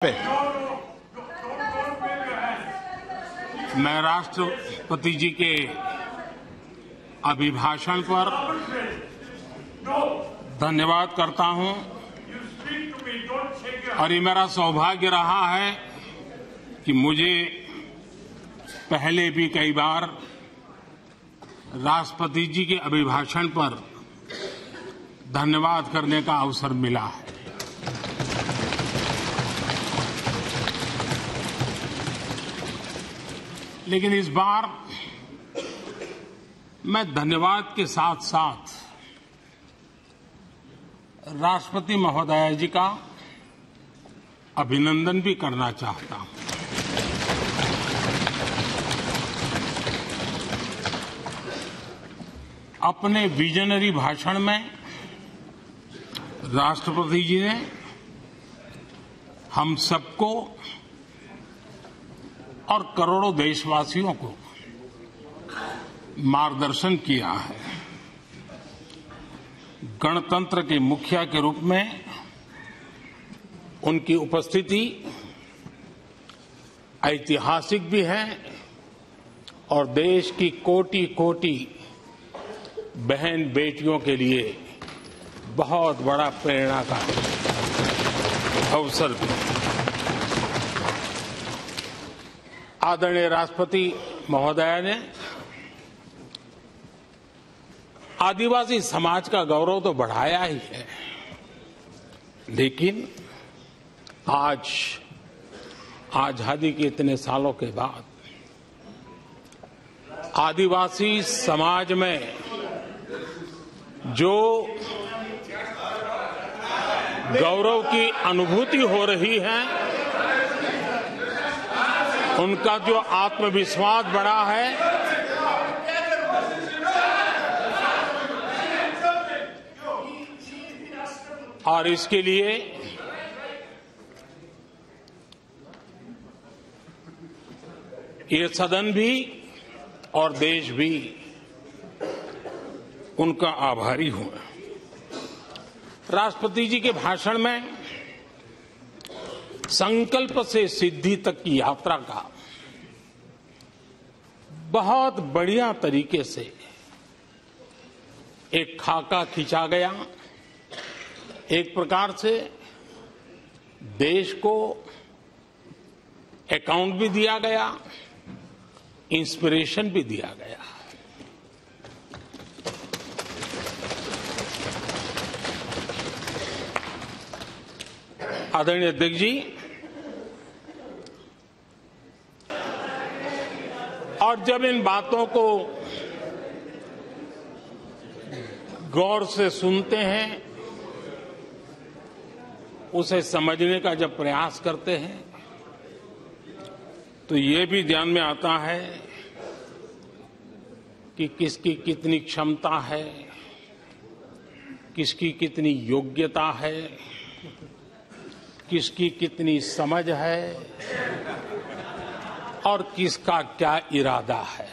मैं राष्ट्रपति जी के अभिभाषण पर धन्यवाद करता हूं और ये मेरा सौभाग्य रहा है कि मुझे पहले भी कई बार राष्ट्रपति जी के अभिभाषण पर धन्यवाद करने का अवसर मिला है। लेकिन इस बार मैं धन्यवाद के साथ साथ राष्ट्रपति महोदया जी का अभिनंदन भी करना चाहता हूं। अपने विजनरी भाषण में राष्ट्रपति जी ने हम सबको और करोड़ों देशवासियों को मार्गदर्शन किया है। गणतंत्र के मुखिया के रूप में उनकी उपस्थिति ऐतिहासिक भी है और देश की कोटि कोटि बहन बेटियों के लिए बहुत बड़ा प्रेरणा का अवसर भी है। आदरणीय राष्ट्रपति महोदया ने आदिवासी समाज का गौरव तो बढ़ाया ही है, लेकिन आज आजादी के इतने सालों के बाद आदिवासी समाज में जो गौरव की अनुभूति हो रही है, उनका जो आत्मविश्वास बढ़ा है, और इसके लिए ये सदन भी और देश भी उनका आभारी हूं। राष्ट्रपति जी के भाषण में संकल्प से सिद्धि तक की यात्रा का बहुत बढ़िया तरीके से एक खाका खींचा गया। एक प्रकार से देश को अकाउंट भी दिया गया, इंस्पिरेशन भी दिया गया। आदरणीय अध्यक्ष जी, और जब इन बातों को गौर से सुनते हैं, उसे समझने का जब प्रयास करते हैं, तो ये भी ध्यान में आता है कि किसकी कितनी क्षमता है, किसकी कितनी योग्यता है, किसकी कितनी समझ है और किसका क्या इरादा है।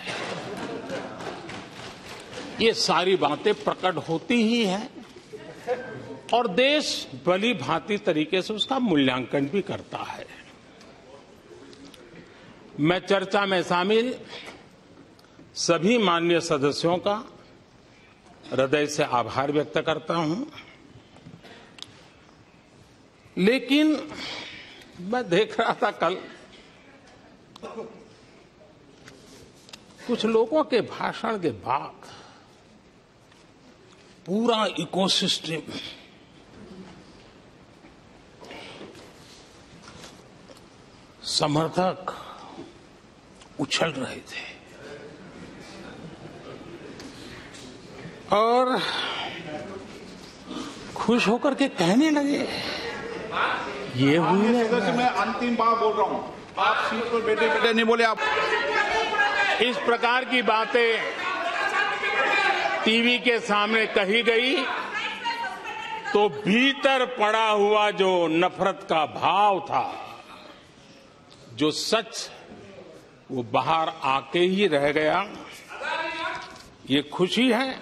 ये सारी बातें प्रकट होती ही हैं और देश भली भांति तरीके से उसका मूल्यांकन भी करता है। मैं चर्चा में शामिल सभी माननीय सदस्यों का हृदय से आभार व्यक्त करता हूं, लेकिन मैं देख रहा था कल कुछ लोगों के भाषण के बाद पूरा इकोसिस्टम समर्थक उछल रहे थे और खुश होकर के कहने लगे, ये हुई है। मैं अंतिम बार बोल रहा हूं, आप सीट पर बैठे बैठे नहीं बोले। आप इस प्रकार की बातें टीवी के सामने कही गई तो भीतर पड़ा हुआ जो नफरत का भाव था, जो सच, वो बाहर आके ही रह गया। ये खुशी है।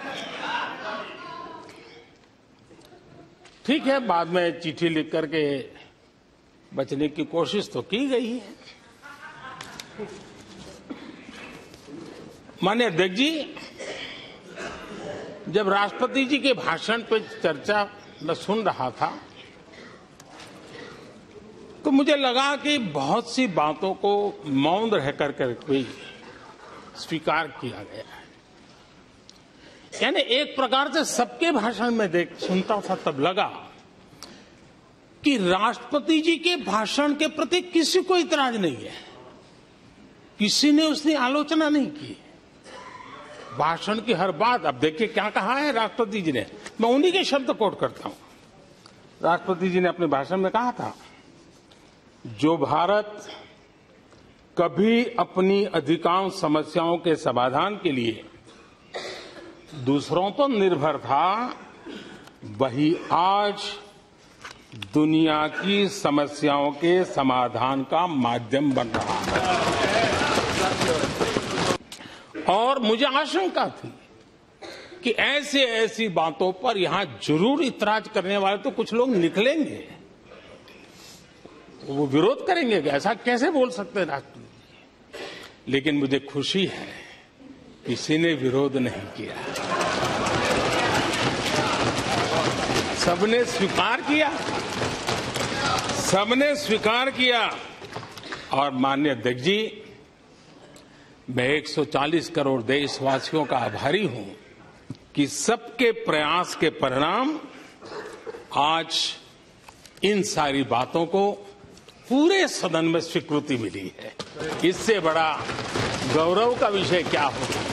ठीक है, बाद में चिट्ठी लिख करके बचने की कोशिश तो की गई है। माननीय अध्यक्ष जी, जब राष्ट्रपति जी के भाषण पर चर्चा मैं सुन रहा था तो मुझे लगा कि बहुत सी बातों को मौन रह कर भी स्वीकार किया गया है। यानी एक प्रकार से सबके भाषण में सुनता था तब लगा कि राष्ट्रपति जी के भाषण के प्रति किसी को इतराज नहीं है, किसी ने उसकी आलोचना नहीं की। भाषण की हर बात, अब देखिए क्या कहा है राष्ट्रपति जी ने, मैं उन्हीं के शब्द कोट करता हूं। राष्ट्रपति जी ने अपने भाषण में कहा था, जो भारत कभी अपनी अधिकांश समस्याओं के समाधान के लिए दूसरों पर निर्भर था, वही आज दुनिया की समस्याओं के समाधान का माध्यम बन रहा है। और मुझे आशंका थी कि ऐसी बातों पर यहां जरूर इतराज करने वाले तो कुछ लोग निकलेंगे, वो विरोध करेंगे कि ऐसा कैसे बोल सकते हैं राष्ट्रपति। लेकिन मुझे खुशी है किसी ने विरोध नहीं किया, सबने स्वीकार किया, सबने स्वीकार किया। और माननीय अध्यक्ष जी, मैं 140 करोड़ देशवासियों का आभारी हूं कि सबके प्रयास के परिणाम आज इन सारी बातों को पूरे सदन में स्वीकृति मिली है। इससे बड़ा गौरव का विषय क्या होगा।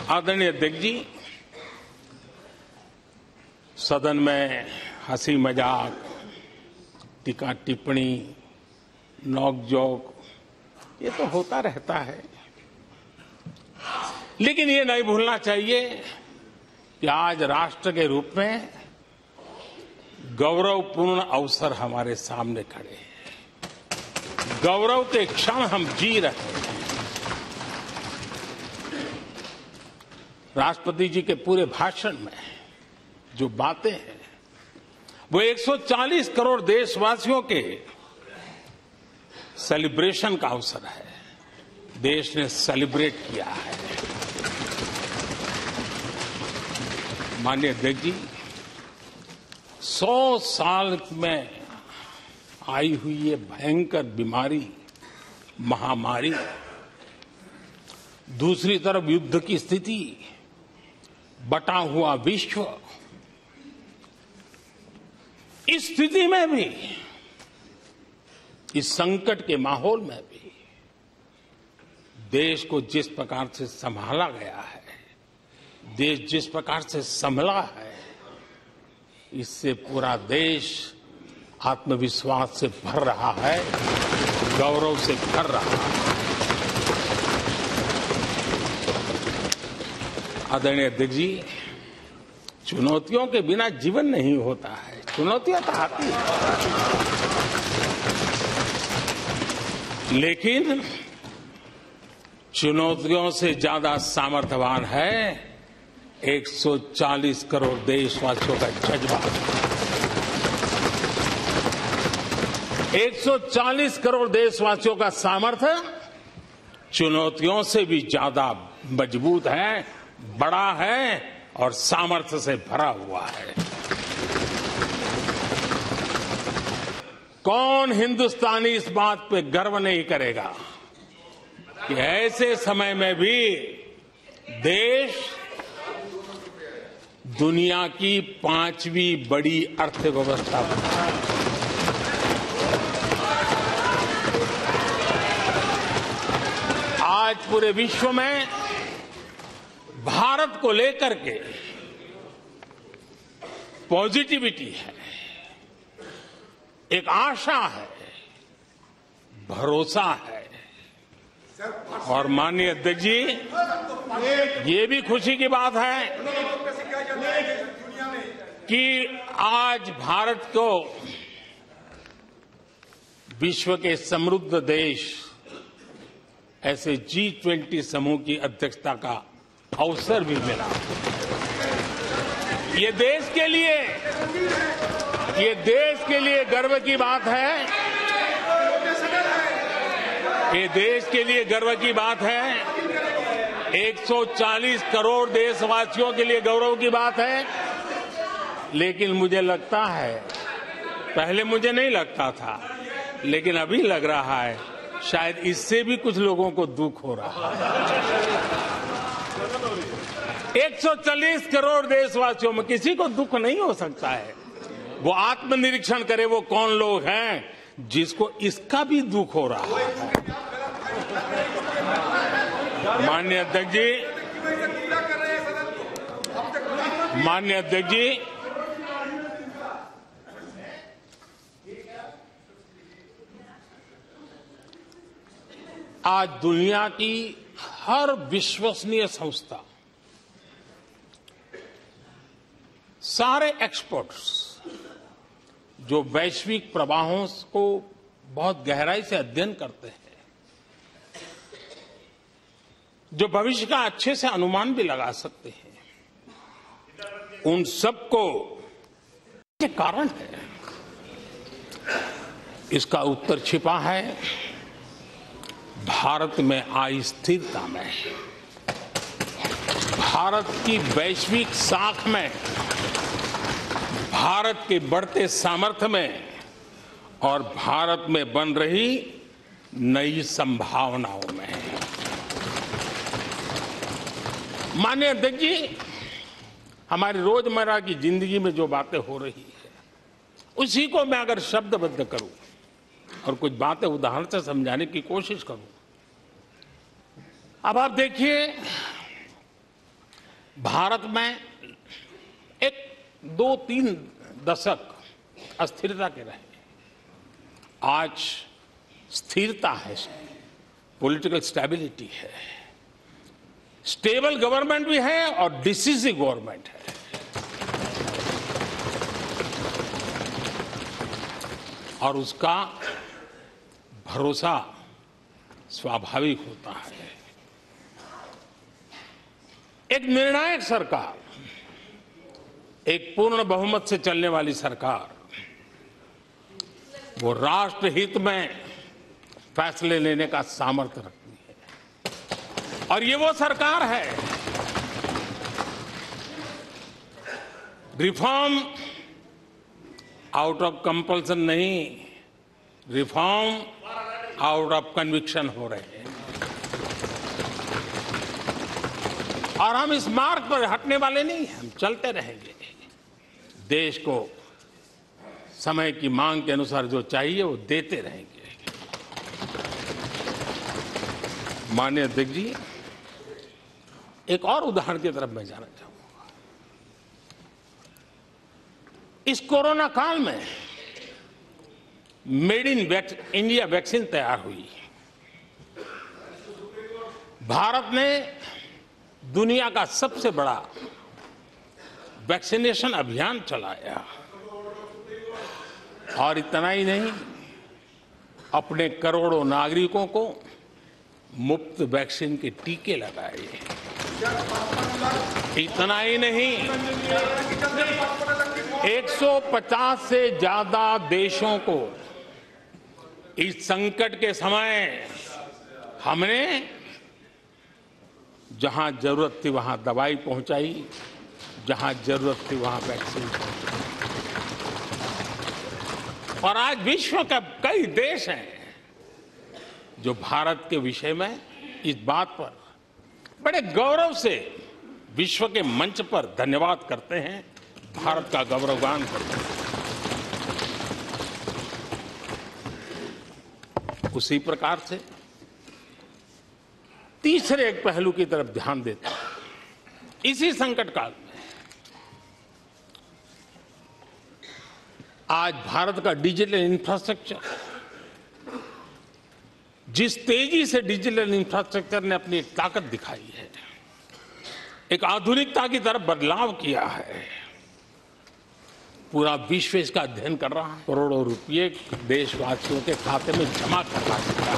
आदरणीय अध्यक्ष जी, सदन में हंसी मजाक, टीका टिप्पणी, नोक-झोंक, ये तो होता रहता है, लेकिन ये नहीं भूलना चाहिए कि आज राष्ट्र के रूप में गौरवपूर्ण अवसर हमारे सामने खड़े हैं। गौरव के क्षण हम जी रहे हैं। राष्ट्रपति जी के पूरे भाषण में जो बातें हैं वो 140 करोड़ देशवासियों के सेलिब्रेशन का अवसर है। देश ने सेलिब्रेट किया है। माननीय अध्यक्ष जी, 100 साल में आई हुई ये भयंकर बीमारी, महामारी, दूसरी तरफ युद्ध की स्थिति, बटा हुआ विश्व, इस स्थिति में भी, इस संकट के माहौल में भी देश को जिस प्रकार से संभाला गया है, देश जिस प्रकार से संभला है, इससे पूरा देश आत्मविश्वास से भर रहा है, गौरव से भर रहा है। आदरणीय अध्यक्ष जी, चुनौतियों के बिना जीवन नहीं होता है। चुनौतियां तो आती हैं, लेकिन चुनौतियों से ज्यादा सामर्थ्यवान है 140 करोड़ देशवासियों का जज्बा। 140 करोड़ देशवासियों का सामर्थ्य चुनौतियों से भी ज्यादा मजबूत है, बड़ा है और सामर्थ्य से भरा हुआ है। कौन हिंदुस्तानी इस बात पे गर्व नहीं करेगा कि ऐसे समय में भी देश दुनिया की 5वीं बड़ी अर्थव्यवस्था बना। आज पूरे विश्व में भारत को लेकर के पॉजिटिविटी है, एक आशा है, भरोसा है। और माननीय अध्यक्ष जी, ये भी खुशी की बात है कि आज भारत को विश्व के समृद्ध देश ऐसे G20 समूह की अध्यक्षता का अवसर भी मिला। ये देश के लिए ये देश के लिए गर्व की बात है। ये देश के लिए गर्व की बात है। 140 करोड़ देशवासियों के लिए गौरव की बात है। लेकिन मुझे लगता है, पहले मुझे नहीं लगता था, लेकिन अभी लग रहा है शायद इससे भी कुछ लोगों को दुख हो रहा है। 140 करोड़ देशवासियों में किसी को दुख नहीं हो सकता है। वो आत्मनिरीक्षण करे, वो कौन लोग हैं जिसको इसका भी दुख हो रहा है। माननीय अध्यक्ष जी, आज दुनिया की हर विश्वसनीय संस्था, सारे एक्सपर्ट्स जो वैश्विक प्रवाहों को बहुत गहराई से अध्ययन करते हैं, जो भविष्य का अच्छे से अनुमान भी लगा सकते हैं, उन सबको ये कारण है। इसका उत्तर छिपा है भारत में आई स्थिरता में, भारत की वैश्विक साख में, भारत के बढ़ते सामर्थ्य में और भारत में बन रही नई संभावनाओं में। माननीय अध्यक्ष जी, हमारी रोजमर्रा की जिंदगी में जो बातें हो रही है, उसी को मैं अगर शब्दबद्ध करूं और कुछ बातें उदाहरण से समझाने की कोशिश करूं। अब आप देखिए, भारत में एक 2-3 दशक अस्थिरता के रहे, आज स्थिरता है, पॉलिटिकल स्टेबिलिटी है, स्टेबल गवर्नमेंट भी है और डिसिसिव गवर्नमेंट है। और उसका भरोसा स्वाभाविक होता है। एक निर्णायक सरकार, एक पूर्ण बहुमत से चलने वाली सरकार, वो राष्ट्रहित में फैसले लेने का सामर्थ्य रखती है। और ये वो सरकार है, रिफॉर्म आउट ऑफ कंपल्सन नहीं, रिफॉर्म आउट ऑफ कन्विक्शन हो रहे हैं। और हम इस मार्ग पर हटने वाले नहीं हैं, हम चलते रहेंगे। देश को समय की मांग के अनुसार जो चाहिए वो देते रहेंगे। माननीय अध्यक्ष जी, एक और उदाहरण की तरफ मैं जाना चाहूंगा। इस कोरोना काल में मेड इन इंडिया वैक्सीन तैयार हुई। भारत ने दुनिया का सबसे बड़ा वैक्सीनेशन अभियान चलाया। और इतना ही नहीं, अपने करोड़ों नागरिकों को मुफ्त वैक्सीन के टीके लगाए। इतना ही नहीं, 150 से ज्यादा देशों को इस संकट के समय हमने जहां जरूरत थी वहां दवाई पहुंचाई, जहां जरूरत थी वहां वैक्सीन पहुंचाई। और आज विश्व के कई देश हैं जो भारत के विषय में इस बात पर बड़े गौरव से विश्व के मंच पर धन्यवाद करते हैं, भारत का गौरवगान करते हैं। उसी प्रकार से तीसरे एक पहलू की तरफ ध्यान देते हैं। इसी संकट काल में आज भारत का डिजिटल इंफ्रास्ट्रक्चर, जिस तेजी से डिजिटल इंफ्रास्ट्रक्चर ने अपनी ताकत दिखाई है, एक आधुनिकता की तरफ बदलाव किया है, पूरा विश्व इसका अध्ययन कर रहा है। करोड़ों रुपये देशवासियों के खाते में जमा करवा चुका है।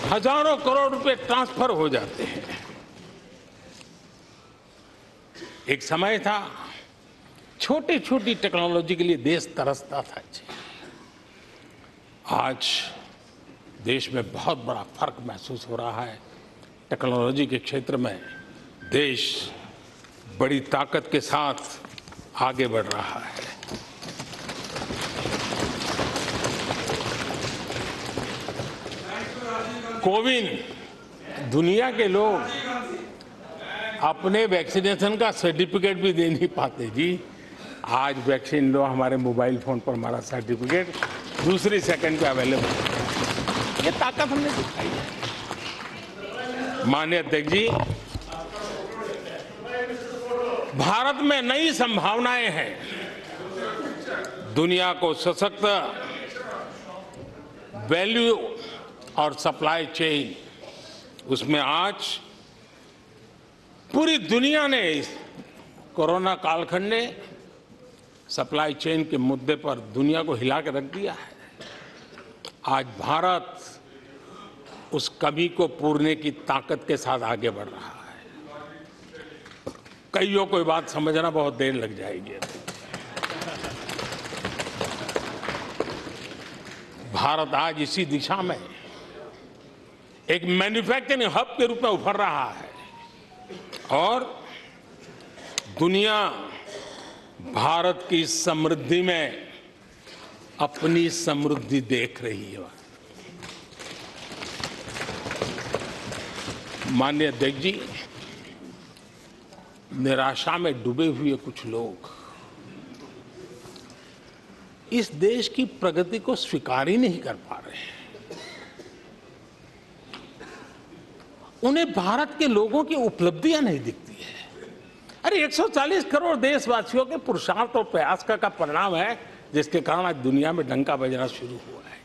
हजारों करोड़ रुपए ट्रांसफर हो जाते हैं। एक समय था छोटी छोटी टेक्नोलॉजी के लिए देश तरसता था जी। आज देश में बहुत बड़ा फर्क महसूस हो रहा है। टेक्नोलॉजी के क्षेत्र में देश बड़ी ताकत के साथ आगे बढ़ रहा है। कोविन दुनिया के लोग अपने वैक्सीनेशन का सर्टिफिकेट भी दे नहीं पाते जी। आज वैक्सीन लो, हमारे मोबाइल फोन पर हमारा सर्टिफिकेट दूसरी सेकंड पे अवेलेबल है। ये ताकत हमने दिखाई है। माननीय अध्यक्ष जी, भारत में नई संभावनाएं हैं। दुनिया को सशक्त वैल्यू और सप्लाई चेन, उसमें आज पूरी दुनिया ने कोरोना कालखंड ने सप्लाई चेन के मुद्दे पर दुनिया को हिला के रख दिया है। आज भारत उस कमी को पूरने की ताकत के साथ आगे बढ़ रहा है। कईयों को ये बात समझना बहुत देर लग जाएगी। भारत आज इसी दिशा में एक मैन्युफैक्चरिंग हब के रूप में उभर रहा है और दुनिया भारत की समृद्धि में अपनी समृद्धि देख रही है। माननीय अध्यक्ष जी, निराशा में डूबे हुए कुछ लोग इस देश की प्रगति को स्वीकार ही नहीं कर पा रहे हैं। उन्हें भारत के लोगों की उपलब्धियां नहीं दिखती है। अरे 140 करोड़ देशवासियों के पुरुषार्थ और प्रयास का परिणाम है, जिसके कारण आज दुनिया में डंका बजना शुरू हुआ है।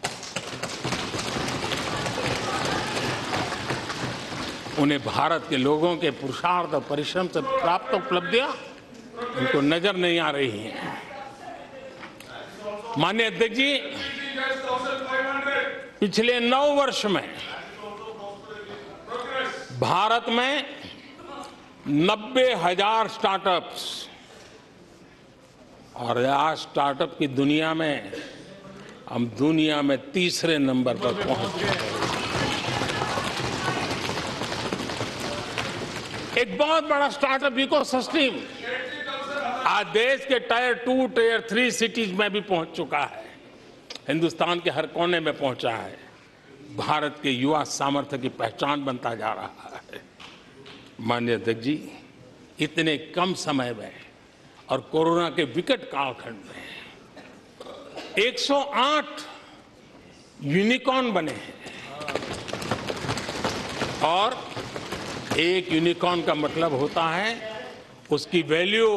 उन्हें भारत के लोगों के पुरुषार्थ और परिश्रम से प्राप्त उपलब्धियां उनको नजर नहीं आ रही हैं। माननीय अध्यक्ष जी, पिछले 9 वर्ष में भारत में 90,000 स्टार्टअप्स, और आज स्टार्टअप की दुनिया में हम दुनिया में तीसरे नंबर पर पहुंच गए हैं। एक बहुत बड़ा स्टार्टअप इकोसिस्टम आज देश के टायर 2, टायर 3 सिटीज में भी पहुंच चुका है। हिंदुस्तान के हर कोने में पहुंचा है। भारत के युवा सामर्थ्य की पहचान बनता जा रहा है। माननीय अध्यक्ष जी, इतने कम समय में और कोरोना के विकट कालखंड में 108 यूनिकॉर्न बने हैं। और एक यूनिकॉर्न का मतलब होता है उसकी वैल्यू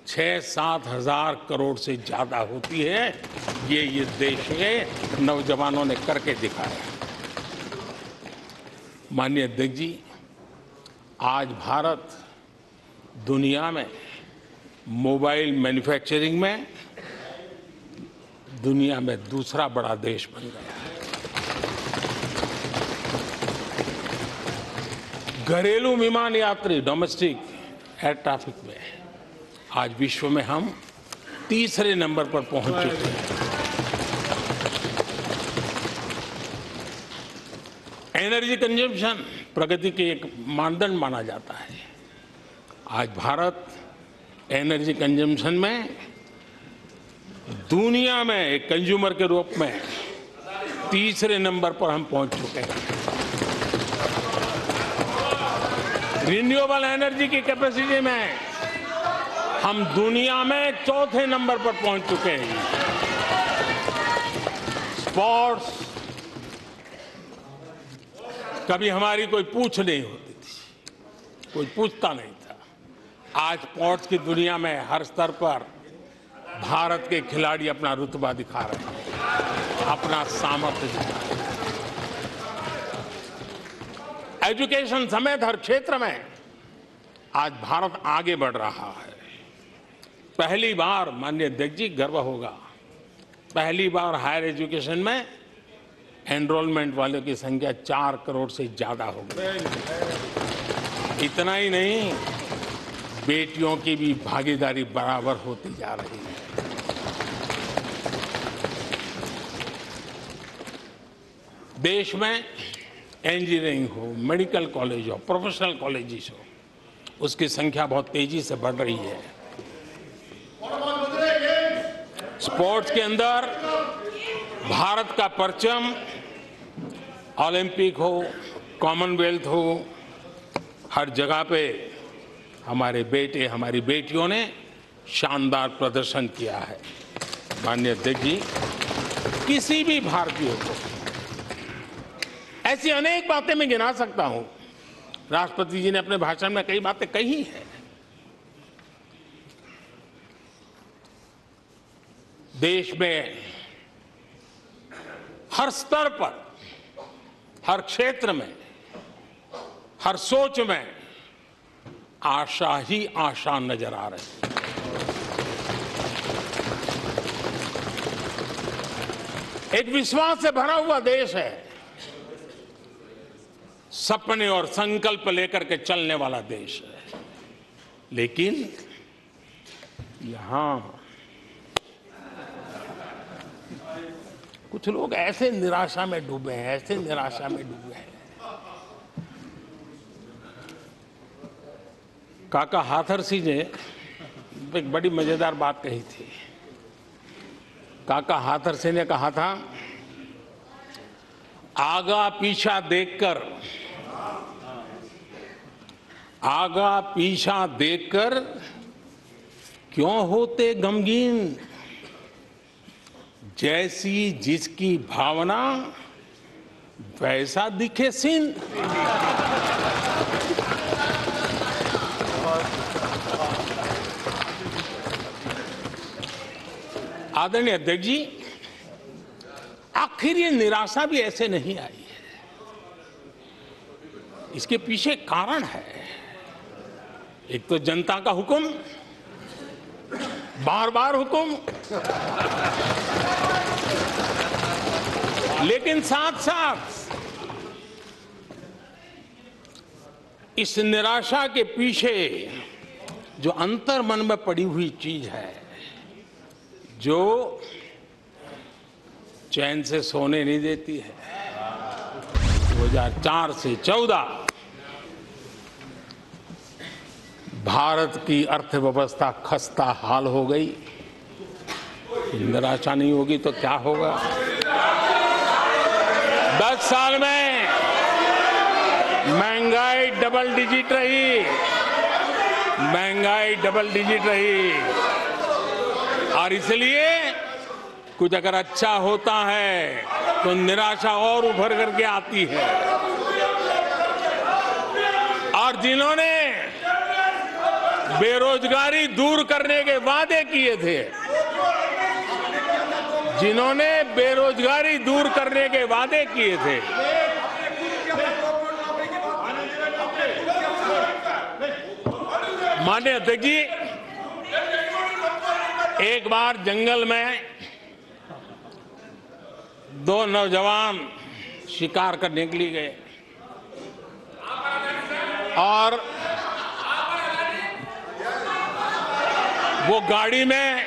6-7 हजार करोड़ से ज्यादा होती है। ये देश के नौजवानों ने करके दिखाया। माननीय अध्यक्ष जी, आज भारत दुनिया में मोबाइल मैन्युफैक्चरिंग में दुनिया में दूसरा बड़ा देश बन गया है। घरेलू विमान यात्री, डोमेस्टिक एयर ट्रैफिक में आज विश्व में हम तीसरे नंबर पर पहुंच चुके हैं। एनर्जी कंजम्पशन प्रगति के एक मानदंड माना जाता है। आज भारत एनर्जी कंजम्पशन में दुनिया में एक कंज्यूमर के रूप में तीसरे नंबर पर हम पहुंच चुके हैं। रिन्यूएबल एनर्जी की कैपेसिटी में हम दुनिया में चौथे नंबर पर पहुंच चुके हैं। स्पोर्ट्स कभी हमारी कोई पूछ नहीं होती थी, कोई पूछता नहीं था। आज स्पोर्ट्स की दुनिया में हर स्तर पर भारत के खिलाड़ी अपना रुतबा दिखा रहे हैं, अपना सामर्थ्य दिखा रहे हैं। एजुकेशन समेत हर क्षेत्र में आज भारत आगे बढ़ रहा है। पहली बार, माननीय अध्यक्ष जी, गर्व होगा, पहली बार हायर एजुकेशन में एनरोलमेंट वालों की संख्या 4 करोड़ से ज्यादा हो गई। इतना ही नहीं, बेटियों की भी भागीदारी बराबर होती जा रही है। देश में इंजीनियरिंग हो, मेडिकल कॉलेज हो, प्रोफेशनल कॉलेजेस हो, उसकी संख्या बहुत तेजी से बढ़ रही है। स्पोर्ट्स के अंदर भारत का परचम ओलंपिक हो, कॉमनवेल्थ हो, हर जगह पे हमारे बेटे, हमारी बेटियों ने शानदार प्रदर्शन किया है। माननीय अध्यक्ष जी, किसी भी भारतीय को ऐसी अनेक बातें मैं गिना सकता हूं। राष्ट्रपति जी ने अपने भाषण में कई बातें कही हैं। देश में हर स्तर पर, हर क्षेत्र में, हर सोच में आशा ही आशा नजर आ रही है। एक विश्वास से भरा हुआ देश है, सपने और संकल्प लेकर के चलने वाला देश है। लेकिन यहां कुछ लोग ऐसे निराशा में डूबे हैं, ऐसे निराशा में डूबे हैं। काका हाथरसी ने एक बड़ी मजेदार बात कही थी। काका हाथरसी ने कहा था, आगा पीछा देखकर क्यों होते गमगीन, जैसी जिसकी भावना वैसा दिखे सीन। आदरणीय अध्यक्ष जी, आखिर ये निराशा भी ऐसे नहीं आई है। इसके पीछे कारण है। एक तो जनता का हुक्म, बार बार हुक्म, लेकिन साथ साथ इस निराशा के पीछे जो अंतर मन में पड़ी हुई चीज है, जो चैन से सोने नहीं देती है। 2004 से 14 भारत की अर्थव्यवस्था खस्ता हाल हो गई। निराशा नहीं होगी तो क्या होगा? 10 साल में महंगाई डबल डिजिट रही, और इसलिए कुछ अगर अच्छा होता है तो निराशा और उभर करके आती है। और जिन्होंने बेरोजगारी दूर करने के वादे किए थे, माननीय अध्यक्ष जी, एक बार जंगल में 2 नौजवान शिकार करने के लिए गए और वो गाड़ी में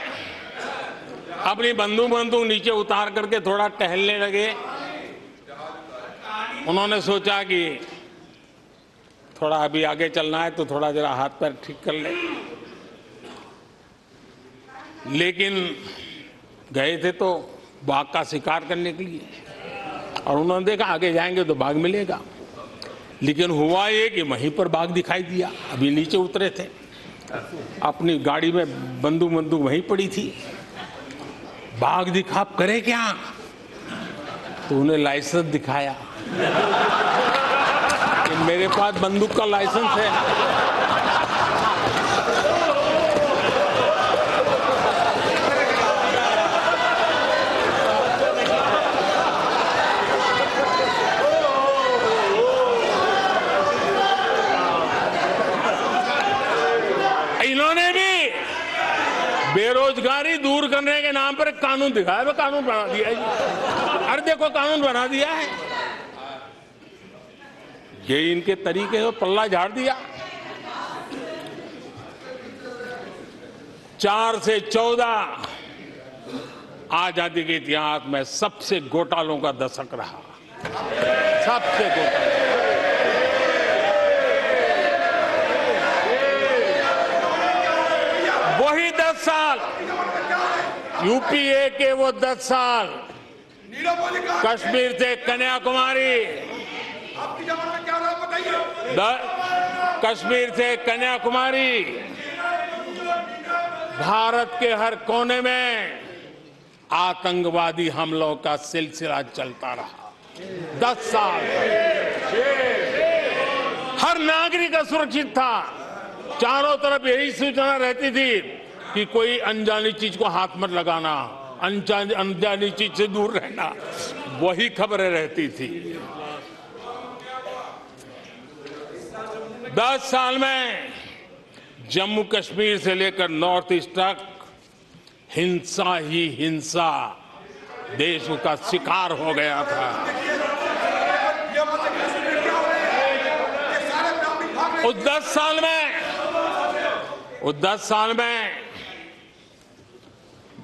अपनी बंदूक नीचे उतार करके थोड़ा टहलने लगे। उन्होंने सोचा कि थोड़ा अभी आगे चलना है तो थोड़ा जरा हाथ पैर ठीक कर ले, लेकिन गए थे तो बाघ का शिकार करने के लिए, और उन्होंने देखा आगे जाएंगे तो बाघ मिलेगा। लेकिन हुआ ये कि वहीं पर बाघ दिखाई दिया। अभी नीचे उतरे थे, अपनी गाड़ी में बंदूक वहीं पड़ी थी। बाघ दिखा, करे क्या? तो उन्हें लाइसेंस दिखाया कि मेरे पास बंदूक का लाइसेंस है। इन्होंने भी बेरोजगारी दूर करने के नाम पर एक कानून दिखाया, वो कानून बना दिया है। अरे देखो, कानून बना दिया है। ये इनके तरीके से पल्ला झाड़ दिया। 4 से 14 आजादी के इतिहास में सबसे घोटालों का दशक रहा, सबसे घोटाला। वही 10 साल, यूपीए के वो 10 साल, कश्मीर से कन्याकुमारी, कश्मीर से कन्याकुमारी, भारत के हर कोने में आतंकवादी हमलों का सिलसिला चलता रहा। 10 साल हर नागरिक असुरक्षित था। चारों तरफ यही सूचना रहती थी कि कोई अनजानी चीज को हाथ मत लगाना, अनजानी चीज से दूर रहना, वही खबरें रहती थी। 10 साल में जम्मू कश्मीर से लेकर नॉर्थ ईस्ट तक हिंसा ही हिंसा देश का शिकार हो गया था। उस 10 साल में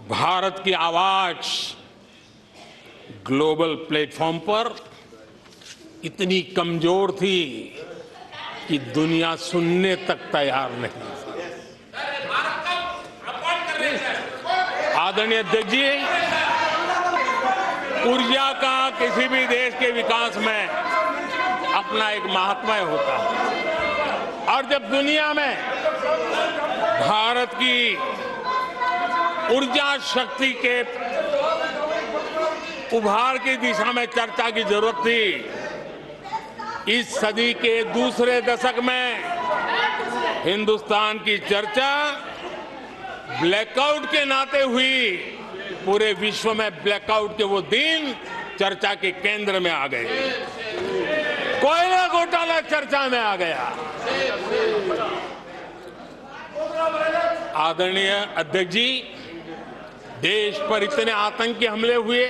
भारत की आवाज ग्लोबल प्लेटफॉर्म पर इतनी कमजोर थी कि दुनिया सुनने तक तैयार नहीं थी। आदरणीय अध्यक्ष जी, ऊर्जा का किसी भी देश के विकास में अपना एक महात्म्य होता है, और जब दुनिया में भारत की ऊर्जा शक्ति के उभार की दिशा में चर्चा की जरूरत थी, इस सदी के दूसरे दशक में हिंदुस्तान की चर्चा ब्लैकआउट के नाते हुई। पूरे विश्व में ब्लैकआउट के वो दिन चर्चा के केंद्र में आ गए। कोयला घोटाला चर्चा में आ गया। आदरणीय अध्यक्ष जी, देश पर इतने आतंकी हमले हुए,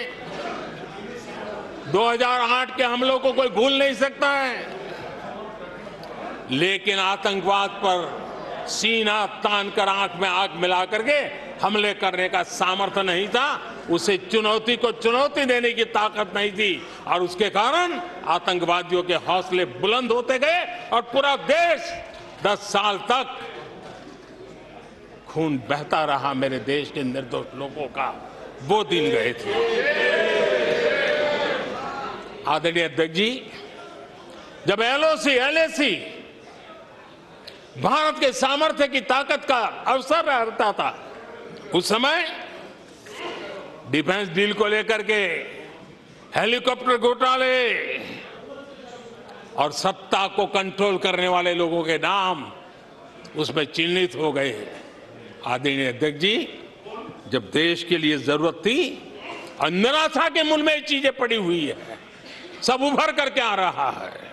2008 के हमलों को कोई भूल नहीं सकता है, लेकिन आतंकवाद पर सीना तान कर आंख में आंख मिला करके हमले करने का सामर्थ्य नहीं था। उसे चुनौती को चुनौती देने की ताकत नहीं थी, और उसके कारण आतंकवादियों के हौसले बुलंद होते गए और पूरा देश 10 साल तक खून बहता रहा। मेरे देश के निर्दोष लोगों का वो दिन गए थे। आदरणीय अध्यक्ष जी, जब एलओसी एलएसी भारत के सामर्थ्य की ताकत का अवसर रहता था, उस समय डिफेंस डील को लेकर के हेलीकॉप्टर घोटाले और सत्ता को कंट्रोल करने वाले लोगों के नाम उसमें चिन्हित हो गए। आदरणीय अध्यक्ष जी, जब देश के लिए जरूरत थी और निराशा के मूल में ये चीजें पड़ी हुई है, सब उभर करके आ रहा है।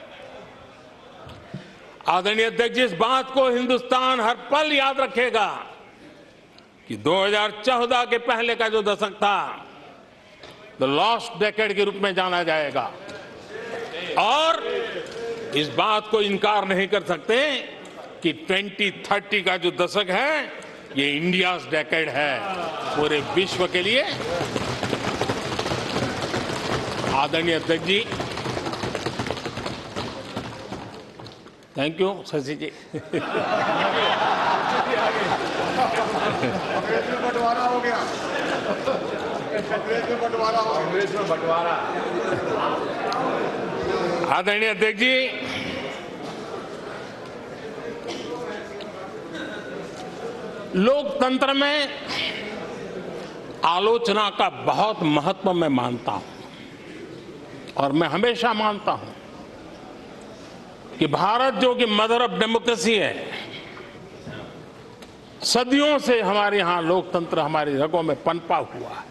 आदरणीय अध्यक्ष जी, इस बात को हिंदुस्तान हर पल याद रखेगा कि 2014 के पहले का जो दशक था, द लॉस्ट डेकेड के रूप में जाना जाएगा, और इस बात को इनकार नहीं कर सकते कि 2030 का जो दशक है, ये इंडियाज डेकेड है पूरे विश्व के लिए। आदरणीय अध्यक्ष जी, थैंक यू शशि जी। बंटवारा हो गया, बंटवारा। आदरणीय अध्यक्ष जी, लोकतंत्र में आलोचना का बहुत महत्व मैं मानता हूं, और मैं हमेशा मानता हूं कि भारत जो कि मदर ऑफ डेमोक्रेसी है, सदियों से हमारे यहां लोकतंत्र हमारी रगों में पनपा हुआ है,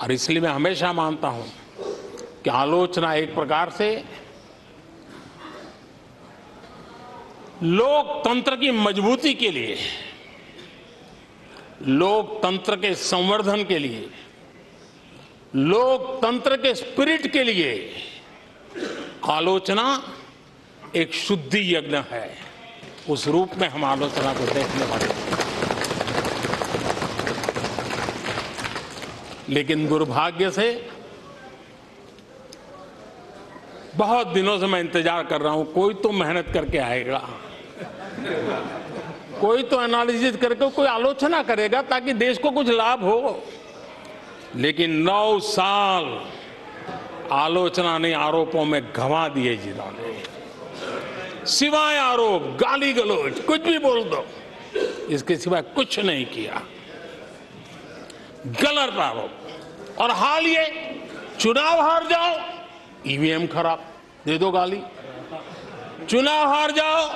और इसलिए मैं हमेशा मानता हूं कि आलोचना एक प्रकार से लोकतंत्र की मजबूती के लिए, लोकतंत्र के संवर्धन के लिए, लोकतंत्र के स्पिरिट के लिए आलोचना एक शुद्धि यज्ञ है। उस रूप में हम आलोचना को देखने वाले हैं। लेकिन दुर्भाग्य से बहुत दिनों से मैं इंतजार कर रहा हूं, कोई तो मेहनत करके आएगा, कोई तो एनालिसिस करके कोई आलोचना करेगा ताकि देश को कुछ लाभ हो। लेकिन 9 साल आलोचना नहीं, आरोपों में गंवा दिए जिन्होंने, सिवाय आरोप, गाली गलौज, कुछ भी बोल दो, इसके सिवाय कुछ नहीं किया। गलत आरोप। और हाल ये चुनाव हार जाओ, ईवीएम खराब, दे दो गाली। चुनाव हार जाओ,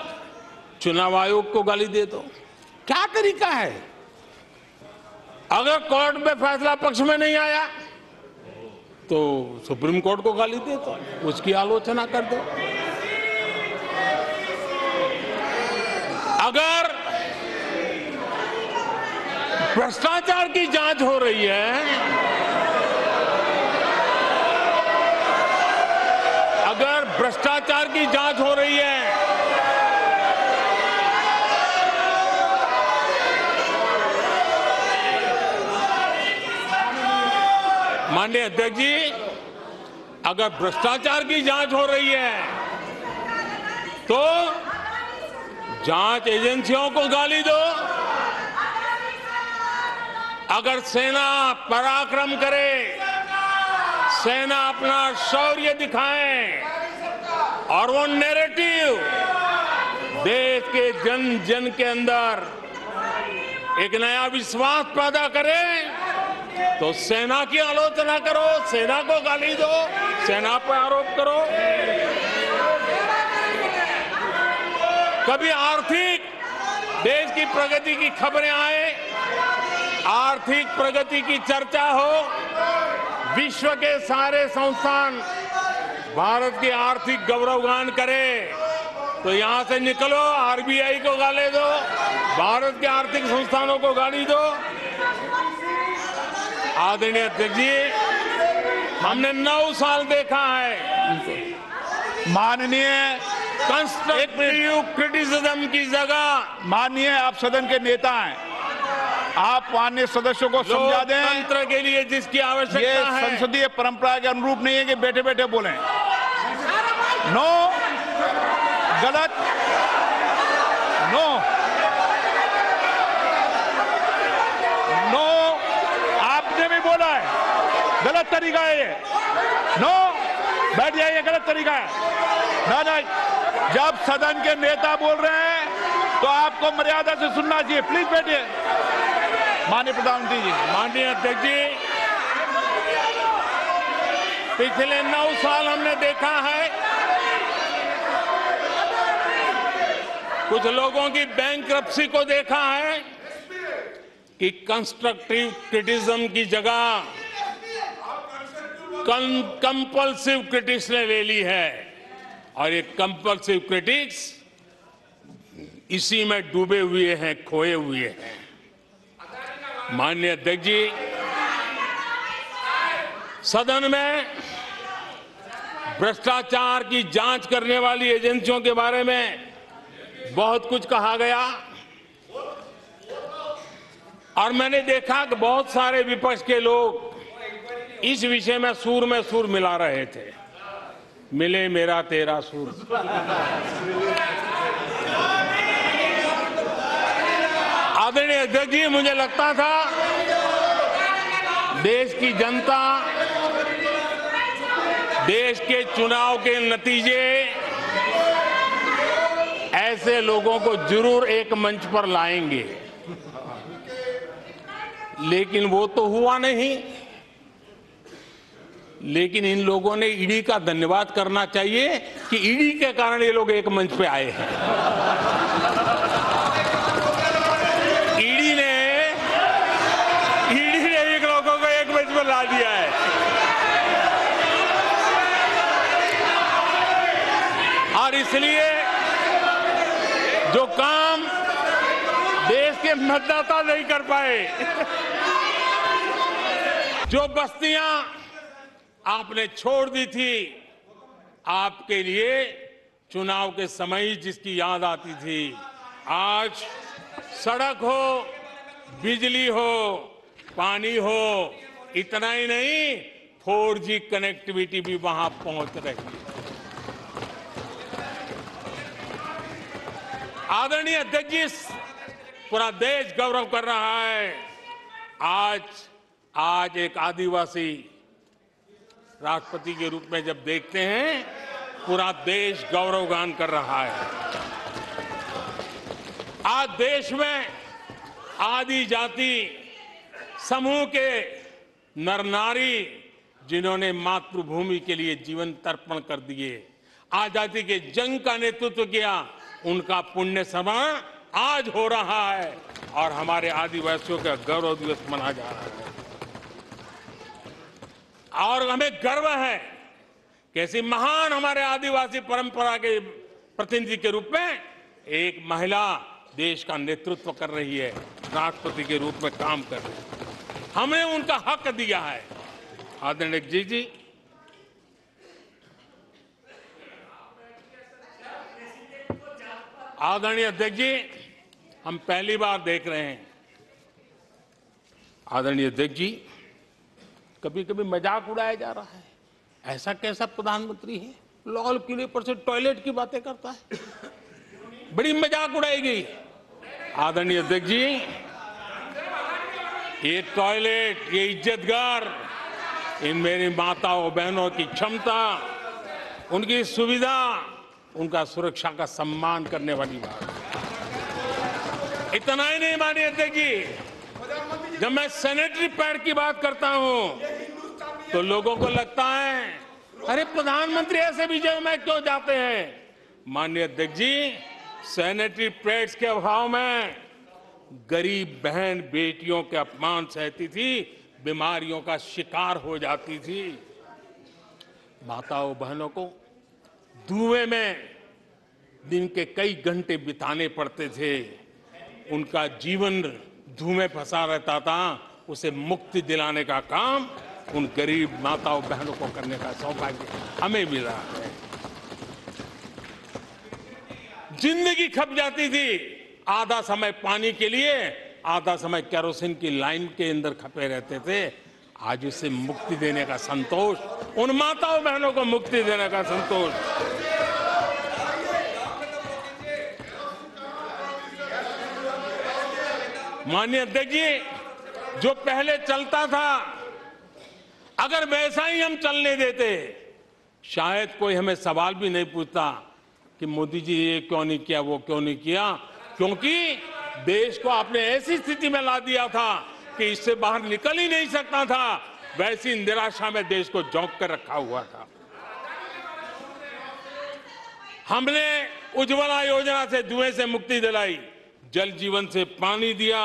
चुनाव आयोग को गाली दे दो। क्या तरीका है? अगर कोर्ट में फैसला पक्ष में नहीं आया तो सुप्रीम कोर्ट को गाली दे दो, उसकी आलोचना कर दो। अगर भ्रष्टाचार की जांच हो रही है, अगर भ्रष्टाचार की जांच हो रही है, माननीय अध्यक्ष जी, अगर भ्रष्टाचार की जांच हो रही है तो जांच एजेंसियों को गाली दो। अगर सेना पराक्रम करे, सेना अपना शौर्य दिखाए और वो नैरेटिव देश के जन जन के अंदर एक नया विश्वास पैदा करे, तो सेना की आलोचना करो, सेना को गाली दो, सेना पर आरोप करो। कभी आर्थिक देश की प्रगति की खबरें आए, आर्थिक प्रगति की चर्चा हो, विश्व के सारे संस्थान भारत की आर्थिक गौरवगान करे, तो यहां से निकलो, आरबीआई को गाली दो, भारत के आर्थिक संस्थानों को गाली दो। आदरणीय अध्यक्ष जी, हमने 9 साल देखा है, माननीय कंस्ट्रक्टिव क्रिटिसिज्म की जगह, माननीय आप सदन के नेता हैं, आप माननीय सदस्यों को समझा दें, लोकतंत्र के लिए जिसकी आवश्यकता ये है, संसदीय परंपरा के अनुरूप नहीं है कि बैठे बैठे बोलें। नो, गलत, नो, नो, आपने भी बोला है, गलत तरीका है ये। नो, बैठ जाइए, गलत तरीका है। ना, जब सदन के नेता बोल रहे हैं तो आपको मर्यादा से सुनना चाहिए। प्लीज बैठिए। माननीय प्रधानमंत्री जी। माननीय अध्यक्ष जी, पिछले 9 साल हमने देखा है, कुछ लोगों की बैंक्रप्सी को देखा है कि कंस्ट्रक्टिव क्रिटिसिज्म की जगह कंपल्सिव क्रिटिक्स ने ले ली है, और ये कंपल्सिव क्रिटिक्स इसी में डूबे हुए हैं, खोए हुए हैं। माननीय अध्यक्ष जी, सदन में भ्रष्टाचार की जांच करने वाली एजेंसियों के बारे में बहुत कुछ कहा गया, और मैंने देखा कि बहुत सारे विपक्ष के लोग इस विषय में सूर मिला रहे थे। मिले मेरा तेरा सूर। आदरणीय अध्यक्ष जी, मुझे लगता था देश की जनता देश के चुनाव के नतीजे ऐसे लोगों को जरूर एक मंच पर लाएंगे, लेकिन वो तो हुआ नहीं। लेकिन इन लोगों ने ईडी का धन्यवाद करना चाहिए कि ईडी के कारण ये लोग एक मंच पे आए हैं। ईडी ने एक लोगों को एक मंच पर ला दिया है। और इसलिए जो काम देश के मतदाता नहीं कर पाए, जो बस्तियां आपने छोड़ दी थी, आपके लिए चुनाव के समय ही जिसकी याद आती थी, आज सड़क हो, बिजली हो, पानी हो, इतना ही नहीं, 4G कनेक्टिविटी भी वहां पहुंच रही है। आदरणीय अध्यक्ष जी, पूरा देश गौरव कर रहा है। आज एक आदिवासी राष्ट्रपति के रूप में जब देखते हैं, पूरा देश गौरवगान कर रहा है। आज देश में आदि जाति समूह के नर नारी, जिन्होंने मातृभूमि के लिए जीवन तर्पण कर दिए, आजादी के जंग का नेतृत्व किया, उनका पुण्य स्मरण आज हो रहा है और हमारे आदिवासियों का गौरव दिवस मनाया जा रहा है। और हमें गर्व है कि ऐसी महान हमारे आदिवासी परंपरा के प्रतिनिधि के रूप में एक महिला देश का नेतृत्व कर रही है, राष्ट्रपति के रूप में काम कर रही है। हमने उनका हक दिया है। आदरणीय जी, आदरणीय अध्यक्ष जी, हम पहली बार देख रहे हैं। आदरणीय अध्यक्ष जी, कभी कभी मजाक उड़ाया जा रहा है। ऐसा कैसा प्रधानमंत्री है, लाल किले पर से टॉयलेट की बातें करता है, बड़ी मजाक उड़ाई गई। आदरणीय अध्यक्ष जी, ये टॉयलेट, ये इज्जतगार, इन मेरी माताओं बहनों की क्षमता, उनकी सुविधा, उनका सुरक्षा का सम्मान करने वाली बात। इतना ही नहीं मानिए अध्यक्ष जी, जब मैं सैनिटरी पैड की बात करता हूं तो लोगों को लगता है, अरे प्रधानमंत्री ऐसे विजय में क्यों जाते हैं। माननीय अध्यक्ष जी, सैनिटरी पैड्स के अभाव में गरीब बहन बेटियों के अपमान सहती थी, बीमारियों का शिकार हो जाती थी। माताओं बहनों को धुएं में दिन के कई घंटे बिताने पड़ते थे, उनका जीवन धुएं फंसा रहता था। उसे मुक्ति दिलाने का काम उन गरीब माताओं बहनों को करने का सौभाग्य हमें मिला है। जिंदगी खप जाती थी, आधा समय पानी के लिए, आधा समय केरोसिन की लाइन के अंदर खपे रहते थे। आज उसे मुक्ति देने का संतोष, उन माताओं बहनों को मुक्ति देने का संतोष। माननीय अध्यक्ष जी, जो पहले चलता था, अगर वैसा ही हम चलने देते, शायद कोई हमें सवाल भी नहीं पूछता कि मोदी जी ये क्यों नहीं किया, वो क्यों नहीं किया, क्योंकि देश को आपने ऐसी स्थिति में ला दिया था कि इससे बाहर निकल ही नहीं सकता था। वैसी निराशा में देश को झोंक कर रखा हुआ था। हमने उज्ज्वला योजना से धुएं से मुक्ति दिलाई, जल जीवन से पानी दिया,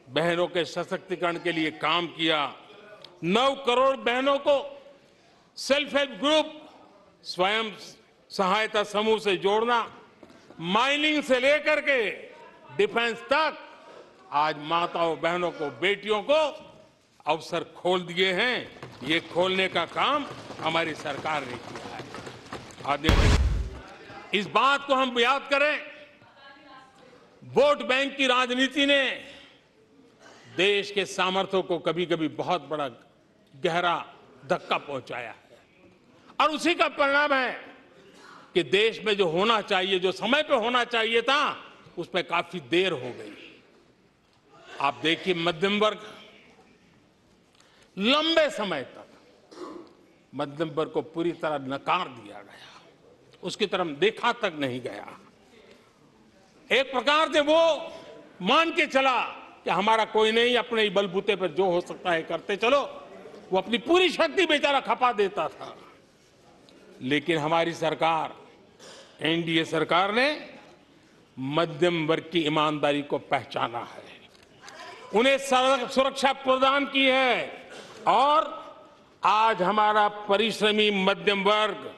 बहनों के सशक्तिकरण के लिए काम किया। 9 करोड़ बहनों को सेल्फ हेल्प ग्रुप, स्वयं सहायता समूह से जोड़ना, माइनिंग से लेकर के डिफेंस तक, आज माताओं बहनों को, बेटियों को अवसर खोल दिए हैं। ये खोलने का काम हमारी सरकार ने किया है। आदरणीय, इस बात को हम याद करें, वोट बैंक की राजनीति ने देश के सामर्थ्य को कभी कभी बहुत बड़ा गहरा धक्का पहुंचाया है, और उसी का परिणाम है कि देश में जो होना चाहिए, जो समय पे होना चाहिए था, उस पर काफी देर हो गई। आप देखिए, मध्यम वर्ग लंबे समय तक मध्यम वर्ग को पूरी तरह नकार दिया गया, उसकी तरफ देखा तक नहीं गया। एक प्रकार से वो मान के चला कि हमारा कोई नहीं, अपने ही बलबूते पर जो हो सकता है करते चलो। वो अपनी पूरी शक्ति बेचारा खपा देता था। लेकिन हमारी सरकार, एनडीए सरकार ने मध्यम वर्ग की ईमानदारी को पहचाना है, उन्हें सुरक्षा प्रदान की है, और आज हमारा परिश्रमी मध्यम वर्ग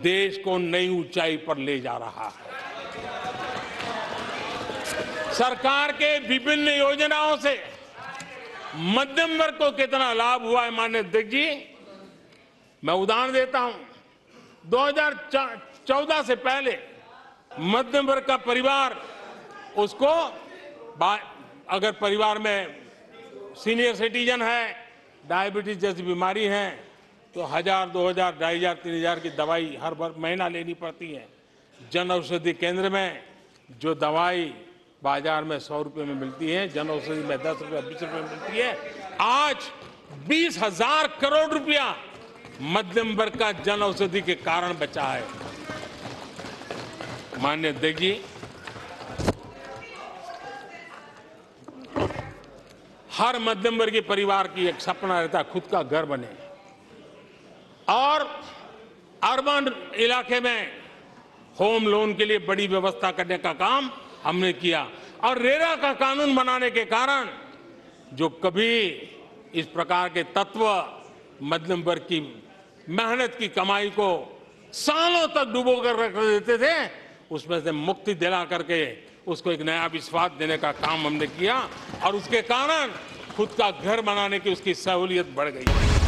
देश को नई ऊंचाई पर ले जा रहा है। सरकार के विभिन्न योजनाओं से मध्यम वर्ग को कितना लाभ हुआ है, माननीय अध्यक्ष जी, मैं उदाहरण देता हूं। 2014 से पहले मध्यम वर्ग का परिवार, उसको अगर परिवार में सीनियर सिटीजन है डायबिटीज जैसी बीमारी है तो 1000, 2000, 2500, 3000 की दवाई हर महीना लेनी पड़ती है। जन औषधि केंद्र में जो दवाई बाजार में 100 रुपये में मिलती है, जन औषधि में 10 रुपये, 20 रुपये में मिलती है। आज 20,000 करोड़ रुपया मध्यम वर्ग का जन औषधि के कारण बचा है। माननीय अध्यक्ष जी, हर मध्यम वर्गीय परिवार की एक सपना रहता है खुद का घर बने, और अर्बन इलाके में होम लोन के लिए बड़ी व्यवस्था करने का काम हमने किया। और रेरा का कानून बनाने के कारण जो कभी इस प्रकार के तत्व मध्यम वर्ग की मेहनत की कमाई को सालों तक डुबो कर रख देते थे, उसमें से मुक्ति दिला करके उसको एक नया विश्वास देने का काम हमने किया, और उसके कारण खुद का घर बनाने की उसकी सहूलियत बढ़ गई।